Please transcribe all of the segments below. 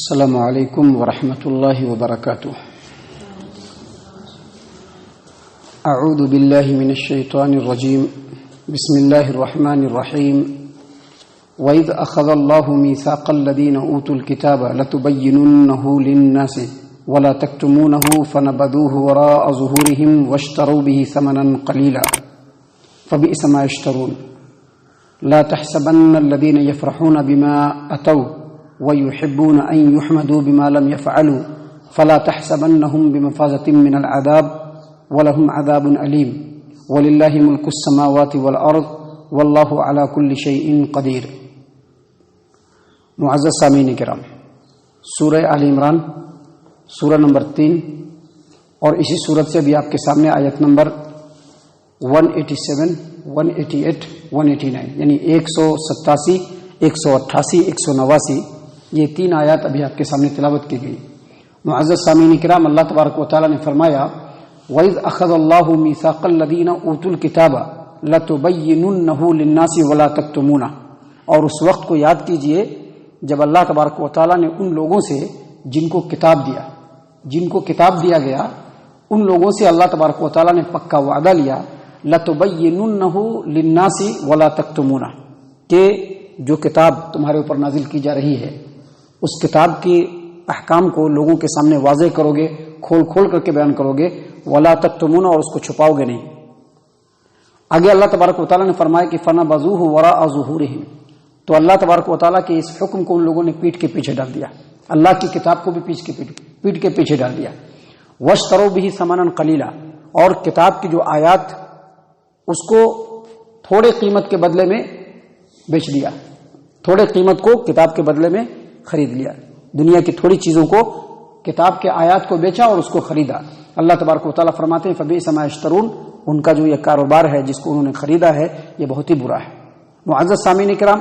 السلام علیکم ورحمۃ اللہ وبرکاتہ۔ اعوذ باللہ من الشیطان الرجیم، بسم اللہ الرحمن الرحیم۔ وَإِذْ أَخَذَ اللَّهُ مِيثَاقَ الَّذِينَ أُوتُوا الْكِتَابَ لَتُبَيِّنُنَّهُ لِلنَّاسِ وَلَا تَكْتُمُونَهُ فَنَبَذُوهُ وَرَاءَ ظُهُورِهِمْ وَاشْتَرَوْا بِهِ ثَمَنًا قَلِيلًا فَبِئْسَ مَا يَشْتَرُونَ لَا تَحْسَبَنَّ الَّذِينَ يَفْرَحُونَ بِمَا أَتَوْا وَيُحِبُّونَ أَن يُحْمَدُوا بِمَا لَمْ يَفْعَلُوا فَلَا تَحْسَبَنَّهُمْ بِمَفَازَةٍ مِّنَ الْعَذَابِ وَلَهُمْ عَذَابٌ أَلِيمٌ وَلِلَّهِ مُلْكُ السَّمَاوَاتِ وَالْأَرْضِ وَاللَّهُ عَلَى كُلِّ شَيْءٍ قَدِيرٌ۔ معزز سامعین کرام، سورہ آل عمران سورہ نمبر 3 اور اسی سورت سے بھی آپ کے سامنے آیت نمبر 187 188 189 یعنی 187 188 189 یہ 3 آیات ابھی آپ کے سامنے تلاوت کی گئی۔ معزز سامعین کرام، اللہ تبارک و تعالی نے فرمایا وَإِذْ أَخَذَ اللَّهُ مِيثَاقَ الَّذِينَ أُوتُوا الْكِتَابَ لَتُبَيِّنُنَّهُ لِلنَّاسِ وَلَا تَكْتُمُونَهُ، اور اس وقت کو یاد کیجئے جب اللہ تبارک و تعالی نے ان لوگوں سے جن کو کتاب دیا گیا ان لوگوں سے اللہ تبارک و تعالی نے پکا وعدہ لیا لَتُبَيِّنُنَّهُ لِلنَّاسِ وَلَا تَكْتُمُونَهُ کہ جو کتاب تمہارے اوپر نازل کی جا رہی ہے اس کتاب کے احکام کو لوگوں کے سامنے واضح کرو گے، کھول کر کے بیان کرو گے، ولا تکتمون، اور اس کو چھپاؤ گے نہیں۔ آگے اللہ تبارک و تعالیٰ نے فرمایا کہ فنبذوہ وراء ظہورہم، تو اللہ تبارک و تعالیٰ کے اس حکم کو ان لوگوں نے پیٹھ کے پیچھے ڈال دیا، اللہ کی کتاب کو بھی پیٹھ کے پیچھے ڈال دیا۔ واشتروا بہ ثمنا قلیلا، اور کتاب کی جو آیات اس کو تھوڑے قیمت کے بدلے میں بیچ لیا، تھوڑے قیمت کو کتاب کے بدلے میں خرید لیا، دنیا کی تھوڑی چیزوں کو کتاب کے آیات کو بیچا اور اس کو خریدا۔ اللہ تبارک و تعالیٰ فرماتے ہیں فبئس ما یشترون، ان کا جو یہ کاروبار ہے جس کو انہوں نے خریدا ہے یہ بہت ہی برا ہے۔ معزز سامعین کرام،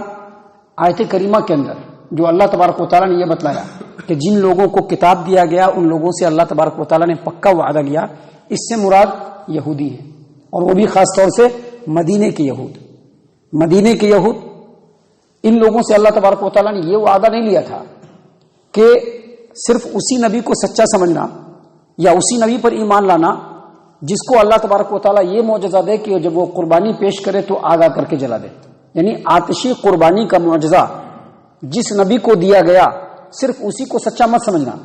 آیت کریمہ کے اندر جو اللہ تبارک و تعالیٰ نے یہ بتلایا کہ جن لوگوں کو کتاب دیا گیا ان لوگوں سے اللہ تبارک و تعالیٰ نے پکا وعدہ لیا، اس سے مراد یہودی ہے، اور وہ بھی خاص طور سے مدینے کے یہود۔ ان لوگوں سے اللہ تبارک و تعالیٰ نے یہ وعدہ نہیں لیا تھا کہ صرف اسی نبی کو سچا سمجھنا یا اسی نبی پر ایمان لانا جس کو اللہ تبارک و تعالیٰ یہ معجزہ دے کہ جب وہ قربانی پیش کرے تو آگ آ کر کے جلا دے، یعنی آتشی قربانی کا معجزہ جس نبی کو دیا گیا صرف اسی کو سچا مت سمجھنا،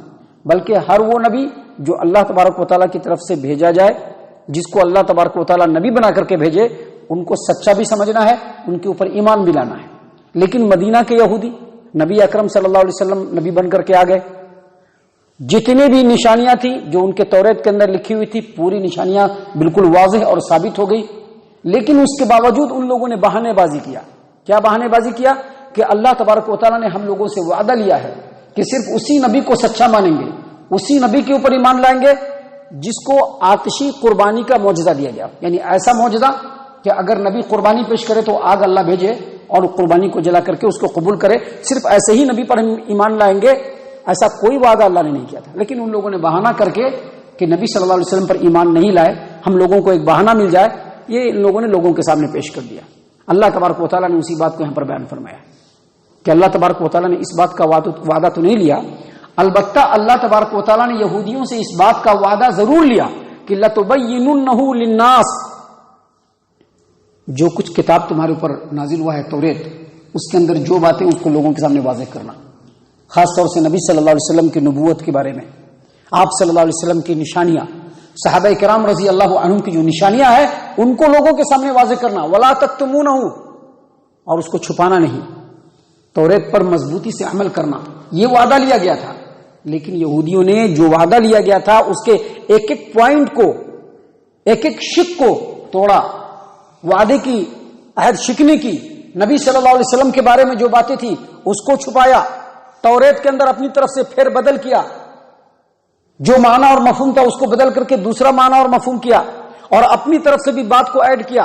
بلکہ ہر وہ نبی جو اللہ تبارک و تعالیٰ کی طرف سے بھیجا جائے، جس کو اللہ تبارک و تعالیٰ نبی بنا کر کے بھیجے، ان کو سچا بھی سمجھنا ہے، ان کے اوپر ایمان بھی لانا ہے۔ لیکن مدینہ کے یہودی نبی اکرم صلی اللہ علیہ وسلم نبی بن کر کے آ گئے، جتنے بھی نشانیاں تھیں جو ان کے توریت کے اندر لکھی ہوئی تھی پوری نشانیاں بالکل واضح اور ثابت ہو گئی، لیکن اس کے باوجود ان لوگوں نے بہانے بازی کیا۔ کیا بہانے بازی کیا؟ کہ اللہ تبارک و تعالیٰ نے ہم لوگوں سے وعدہ لیا ہے کہ صرف اسی نبی کو سچا مانیں گے، اسی نبی کے اوپر ایمان لائیں گے جس کو آتشی قربانی کا معجزہ دیا گیا، یعنی ایسا معجزہ کہ اگر نبی قربانی پیش کرے تو آگ اللہ بھیجے اور قربانی کو جلا کر کے اس کو قبول کرے، صرف ایسے ہی نبی پر ہم ایمان لائیں گے، ایسا کوئی وعدہ اللہ نے نہیں کیا تھا۔ لیکن ان لوگوں نے بہانہ کر کے کہ نبی صلی اللہ علیہ وسلم پر ایمان نہیں لائے، ہم لوگوں کو ایک بہانہ مل جائے، یہ ان لوگوں نے لوگوں کے سامنے پیش کر دیا۔ اللہ تبارک و تعالیٰ نے اسی بات کو یہاں پر بیان فرمایا کہ اللہ تبارک و تعالیٰ نے اس بات کا وعدہ تو نہیں لیا، البتہ اللہ تبارک و تعالیٰ نے یہودیوں سے اس بات کا وعدہ ضرور لیا کہ لَتُبَيِّنُنَّهُ لِلنَّاسِ، جو کچھ کتاب تمہارے اوپر نازل ہوا ہے توریت، اس کے اندر جو باتیں اس کو لوگوں کے سامنے واضح کرنا، خاص طور سے نبی صلی اللہ علیہ وسلم کی نبوت کے بارے میں، آپ صلی اللہ علیہ وسلم کی نشانیاں، صحابہ کرام رضی اللہ عنہم کی جو نشانیاں ہیں ان کو لوگوں کے سامنے واضح کرنا، ولا تکتمونہ، اور اس کو چھپانا نہیں، توریت پر مضبوطی سے عمل کرنا، یہ وعدہ لیا گیا تھا۔ لیکن یہودیوں نے جو وعدہ لیا گیا تھا اس کے ایک ایک پوائنٹ کو، ایک ایک شک کو توڑا، وعدے کی عہد شکنی کی، نبی صلی اللہ علیہ وسلم کے بارے میں جو باتیں تھی اس کو چھپایا، توریت کے اندر اپنی طرف سے پھر بدل کیا، جو معنی اور مفہوم تھا اس کو بدل کر کے دوسرا معنی اور مفہوم کیا، اور اپنی طرف سے بھی بات کو ایڈ کیا۔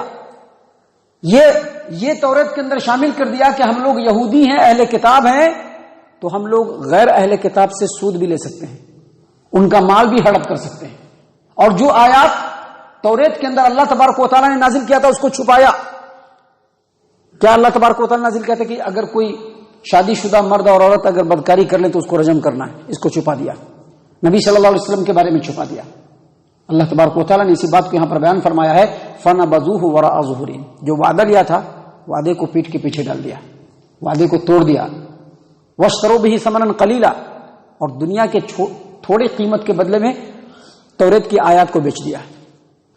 یہ توریت کے اندر شامل کر دیا کہ ہم لوگ یہودی ہیں، اہل کتاب ہیں، تو ہم لوگ غیر اہل کتاب سے سود بھی لے سکتے ہیں، ان کا مال بھی ہڑپ کر سکتے ہیں، اور جو آیات توریت کے اندر اللہ تبارک و تعالیٰ نے نازل کیا تھا اس کو چھپایا۔ کیا اللہ تبارک و تعالیٰ نے نازل کیا تھا کہ اگر کوئی شادی شدہ مرد اور عورت اگر بدکاری کر لیں تو اس کو رجم کرنا ہے، اس کو چھپا دیا، نبی صلی اللہ علیہ وسلم کے بارے میں چھپا دیا۔ اللہ تبارک و تعالیٰ نے اسی بات کو یہاں پر بیان فرمایا ہے، فَنَبَذُوهُ وَرَاءَ ظُهُورِهِمْ، جو وعدہ لیا تھا وعدے کو پیٹ کے پیچھے ڈال دیا، وعدے کو توڑ دیا۔ وَاشْتَرَوْا بِهِ ثَمَنًا قَلِيلًا، اور دنیا کے تھوڑے قیمت کے بدلے میں توریت کی آیات کو بیچ دیا۔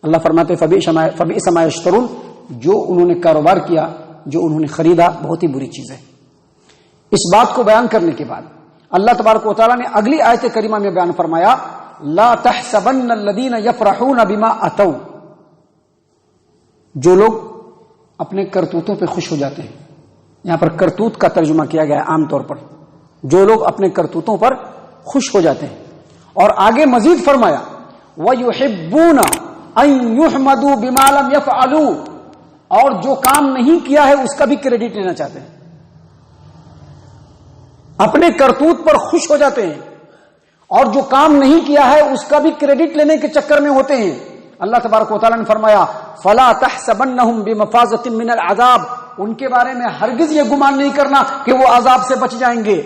اللہ فرماتے فَبِئْسَ مَا يَشْتَرُونَ، جو انہوں نے کاروبار کیا، جو انہوں نے خریدا، بہت ہی بری چیز ہے۔ اس بات کو بیان کرنے کے بعد اللہ تبارک و تعالیٰ نے اگلی آیت کریمہ میں بیان فرمایا، لا تحسبن الذین یفرحون بما اتوا، جو لوگ اپنے کرتوتوں پہ خوش ہو جاتے ہیں، یہاں پر کرتوت کا ترجمہ کیا گیا ہے عام طور پر، جو لوگ اپنے کرتوتوں پر خوش ہو جاتے ہیں، اور آگے مزید فرمایا وَيُحِبُّونَ أَن يُحْمَدُوا بِمَا لَمْ يَفْعَلُوا، اور جو کام نہیں کیا ہے اس کا بھی کریڈٹ لینا چاہتے ہیں، اپنے کرتوت پر خوش ہو جاتے ہیں اور جو کام نہیں کیا ہے اس کا بھی کریڈٹ لینے کے چکر میں ہوتے ہیں۔ اللہ تبارک و تعالیٰ نے فرمایا فَلَا تَحْسَبَنَّهُمْ بِمَفَازَةٍ مِّنَ الْعَذَابِ، ان کے بارے میں ہرگز یہ گمان نہیں کرنا کہ وہ عذاب سے بچ جائیں گے۔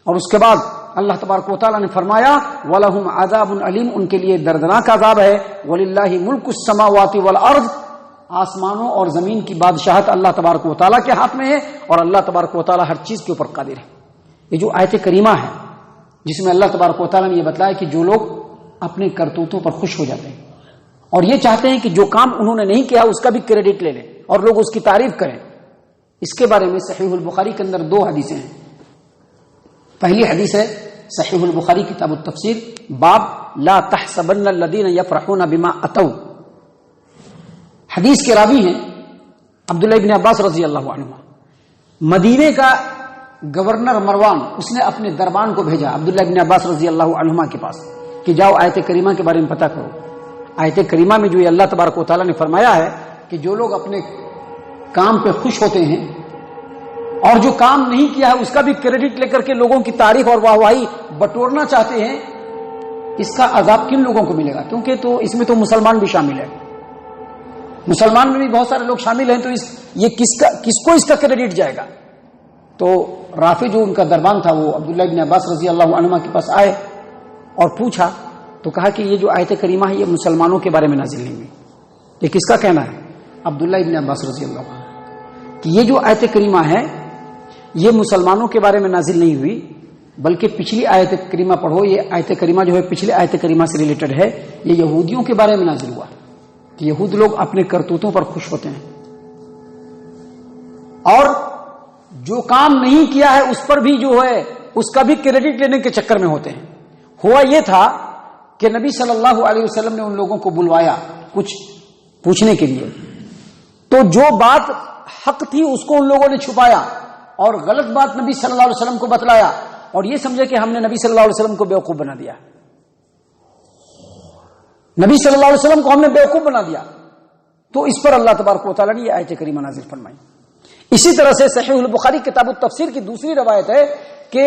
اور اس کے بعد اللہ تبارک و تعالیٰ نے فرمایا وَلَهُمْ عَذَابٌ عَلِيمٌ، ان کے لیے دردناک عذاب ہے۔ وَلِلَّهِ مُلْكُ السَّمَاوَاتِ وَالْأَرْضِ، آسمانوں اور زمین کی بادشاہت اللہ تبارک و تعالیٰ کے ہاتھ میں ہے، اور اللہ تبارک و تعالیٰ ہر چیز کے اوپر قادر ہے۔ یہ جو آیت کریمہ ہے جس میں اللہ تبارک و تعالیٰ نے یہ بتلایا کہ جو لوگ اپنے کرتوتوں پر خوش ہو جاتے ہیں اور یہ چاہتے ہیں کہ جو کام انہوں نے نہیں کیا اس کا بھی کریڈٹ لے لیں اور لوگ اس کی تعریف کریں، اس کے بارے میں صحیح البخاری کے اندر 2 حدیثیں ہیں۔ پہلی حدیث ہے صحیح البخاری کتاب التفسیر، باب لا تحسبن الذین یفرحون بما اتوا۔ حدیث کے راوی ہیں عبداللہ ابن عباس رضی اللہ عنہ۔ مدینے کا گورنر مروان، اس نے اپنے دربان کو بھیجا عبداللہ ابن عباس رضی اللہ عنہما کے پاس کہ جاؤ آیت کریمہ کے بارے میں پتہ کرو۔ آیت کریمہ میں جو یہ اللہ تبارک و تعالیٰ نے فرمایا ہے کہ جو لوگ اپنے کام پہ خوش ہوتے ہیں اور جو کام نہیں کیا ہے اس کا بھی کریڈٹ لے کر کے لوگوں کی تعریف اور واہواہی بٹورنا چاہتے ہیں، اس کا عذاب کن لوگوں کو ملے گا؟ کیونکہ تو اس میں تو مسلمان بھی شامل ہے، مسلمان میں بھی بہت سارے لوگ شامل ہیں، تو یہ کس کو اس کا کریڈٹ جائے گا؟ تو رافع جو ان کا دربان تھا وہ عبداللہ ابن عباس رضی اللہ عنہما کے پاس آئے اور پوچھا، تو کہا کہ یہ جو آیت کریمہ ہے یہ مسلمانوں کے بارے میں نازل نہیں ہوئی، یہ کس کا کہنا ہے؟ عبداللہ ابن عباس رضی اللہ عنہ، کہ یہ جو آیت کریمہ ہے یہ مسلمانوں کے بارے میں نازل نہیں ہوئی بلکہ پچھلی آیت کریمہ پڑھو، یہ آیت کریمہ جو ہے پچھلی آیت کریمہ سے ریلیٹڈ ہے، یہ یہودیوں کے بارے میں نازل ہوا کہ یہود لوگ اپنے کرتوتوں پر خوش ہوتے ہیں اور جو کام نہیں کیا ہے اس پر بھی جو ہے اس کا بھی کریڈٹ لینے کے چکر میں ہوتے ہیں۔ ہوا یہ تھا کہ نبی صلی اللہ علیہ وسلم نے ان لوگوں کو بلوایا کچھ پوچھنے کے لیے، تو جو بات حق تھی اس کو ان لوگوں نے چھپایا اور غلط بات نبی صلی اللہ علیہ وسلم کو بتلایا، اور یہ سمجھے کہ ہم نے نبی صلی اللہ علیہ وسلم کو بیوقوف بنا دیا، نبی صلی اللہ علیہ وسلم کو ہم نے بیوقوف بنا دیا۔ تو اس پر اللہ تبارک و تعالیٰ نے یہ آیت کریمہ نازل فرمائی۔ اسی طرح سے صحیح البخاری کتاب التفسیر کی دوسری روایت ہے کہ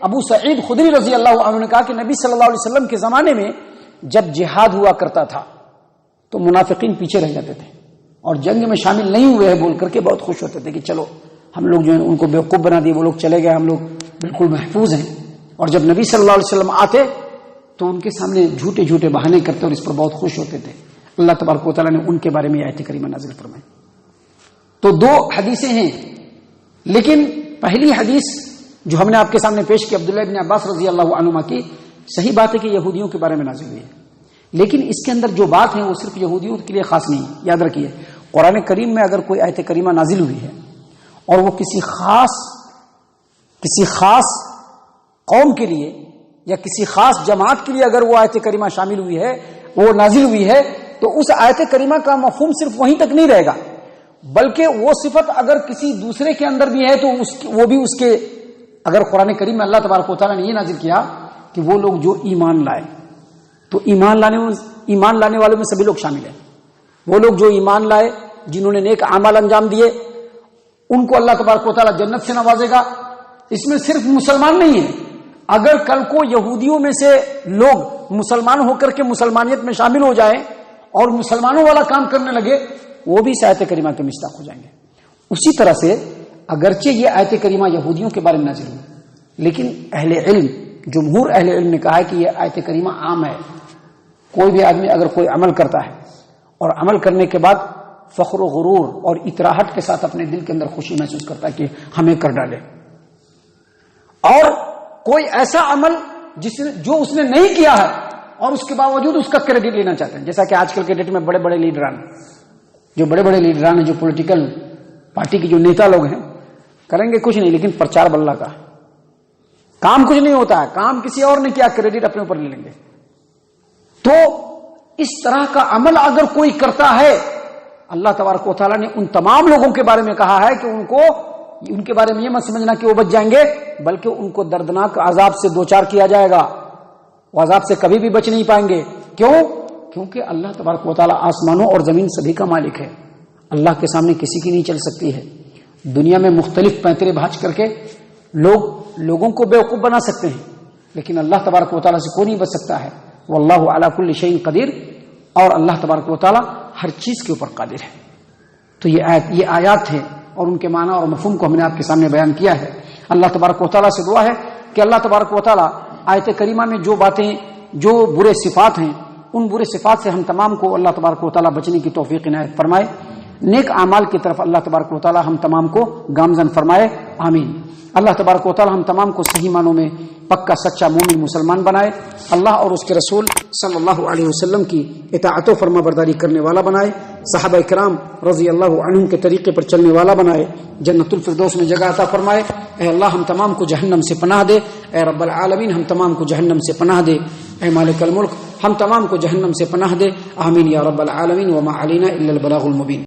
ابو سعید خدری رضی اللہ عنہ نے کہا کہ نبی صلی اللہ علیہ وسلم کے زمانے میں جب جہاد ہوا کرتا تھا تو منافقین پیچھے رہ جاتے تھے اور جنگ میں شامل نہیں ہوئے ہیں بول کر کے بہت خوش ہوتے تھے کہ چلو ہم لوگ جو ہیں ان کو بیوقوف بنا دیے، وہ لوگ چلے گئے، ہم لوگ بالکل محفوظ ہیں۔ اور جب نبی صلی اللہ علیہ وسلم آتے تو ان کے سامنے جھوٹے جھوٹے بہانے کرتے اور اس پر بہت خوش ہوتے تھے۔ اللہ تبارک و تعالیٰ نے ان کے بارے میں آیت کریمہ نازل فرمائی۔ تو 2 حدیثیں ہیں، لیکن پہلی حدیث جو ہم نے آپ کے سامنے پیش کی عبداللہ ابن عباس رضی اللہ عنہما کی، صحیح بات ہے کہ یہودیوں کے بارے میں نازل ہوئی ہے، لیکن اس کے اندر جو بات ہے وہ صرف یہودیوں کے لیے خاص نہیں ہے۔ یاد رکھیے قرآن کریم میں اگر کوئی آیت کریمہ نازل ہوئی ہے اور وہ کسی خاص قوم کے لیے یا کسی خاص جماعت کے لیے اگر وہ آیت کریمہ شامل ہوئی ہے، وہ نازل ہوئی ہے، تو اس آیت کریمہ کا مفہوم صرف وہیں تک نہیں رہے گا، بلکہ وہ صفت اگر کسی دوسرے کے اندر بھی ہے تو وہ بھی اس کے، اگر قرآن کریم میں اللہ تبارک و تعالیٰ نے یہ نازل کیا کہ وہ لوگ جو ایمان لائے، تو ایمان لانے والوں میں سبھی لوگ شامل ہیں، وہ لوگ جو ایمان لائے، جنہوں نے نیک اعمال انجام دیے، ان کو اللہ تبارک و تعالیٰ جنت سے نوازے گا۔ اس میں صرف مسلمان نہیں ہے، اگر کل کو یہودیوں میں سے لوگ مسلمان ہو کر کے مسلمانیت میں شامل ہو جائیں اور مسلمانوں والا کام کرنے لگے، وہ بھی اس آیت کریمہ کے مصداق ہو جائیں گے۔ اسی طرح سے اگرچہ یہ آیت کریمہ یہودیوں کے بارے میں نازل ہوئی، لیکن اہل علم، جمہور اہل علم نے کہا ہے کہ یہ آیت کریمہ عام ہے. کوئی بھی آدمی اگر کوئی عمل کرتا ہے اور عمل کرنے کے بعد فخر و غرور اور اطراحت کے ساتھ اپنے دل کے اندر خوشی محسوس کرتا ہے کہ ہمیں کر ڈالے، اور کوئی ایسا عمل جو اس نے نہیں کیا ہے اور اس کے باوجود اس کا کریڈٹ لینا چاہتے ہیں، جیسا کہ آج کل کے ڈیٹ میں بڑے بڑے لیڈران جو پولیٹیکل پارٹی کے جو نیتا لوگ ہیں، کریں گے کچھ نہیں لیکن پرچار بلّہ کا، کام کچھ نہیں ہوتا ہے، کام کسی اور نے کیا، کریڈٹ اپنے اوپر لے لیں گے. تو اس طرح کا عمل اگر کوئی کرتا ہے، اللہ تبارک و تعالیٰ نے ان تمام لوگوں کے بارے میں کہا ہے کہ ان کے بارے میں یہ مت سمجھنا کہ وہ بچ جائیں گے، بلکہ ان کو دردناک عذاب سے دوچار کیا جائے گا. وہ عذاب سے کبھی بھی بچ نہیں پائیں گے. کیونکہ اللہ تبارک و تعالیٰ آسمانوں اور زمین سبھی کا مالک ہے. اللہ کے سامنے کسی کی نہیں چل سکتی ہے. دنیا میں مختلف پینترے بھاج کر کے لوگوں کو بیوقوف بنا سکتے ہیں، لیکن اللہ تبارک و تعالیٰ سے کوئی نہیں بچ سکتا ہے. واللہ علی کل شیء قدیر، اور اللہ تبارک و تعالیٰ ہر چیز کے اوپر قادر ہے. تو یہ آیات ہیں اور ان کے معنی اور مفہوم کو ہم نے آپ کے سامنے بیان کیا ہے. اللہ تبارک و تعالیٰ سے دعا ہے کہ اللہ تبارک و تعالیٰ آیت کریمہ میں جو باتیں، جو برے صفات ہیں، ان برے صفات سے ہم تمام کو اللہ تبارک و تعالیٰ بچنے کی توفیق عنایت فرمائے. نیک اعمال کی طرف اللہ تبارک و تعالیٰ ہم تمام کو گامزن فرمائے. آمین. اللہ تبارک و تعالیٰ ہم تمام کو صحیح معنوں میں پکا سچا مومن مسلمان بنائے. اللہ اور اس کے رسول صلی اللہ علیہ وسلم کی اطاعت و فرما برداری کرنے والا بنائے. صحابہ کرام رضی اللہ عنہم کے طریقے پر چلنے والا بنائے. جنت الفردوس میں جگہ عطا فرمائے. اے اللہ ہم تمام کو جہنم سے پناہ دے. اے رب العالمین ہم تمام کو جہنم سے پناہ دے. اے مالک الملک ہم تمام کو جہنم سے پناہ دے. آمین یا رب العالمین. وما علینا الا البلاغ المبین.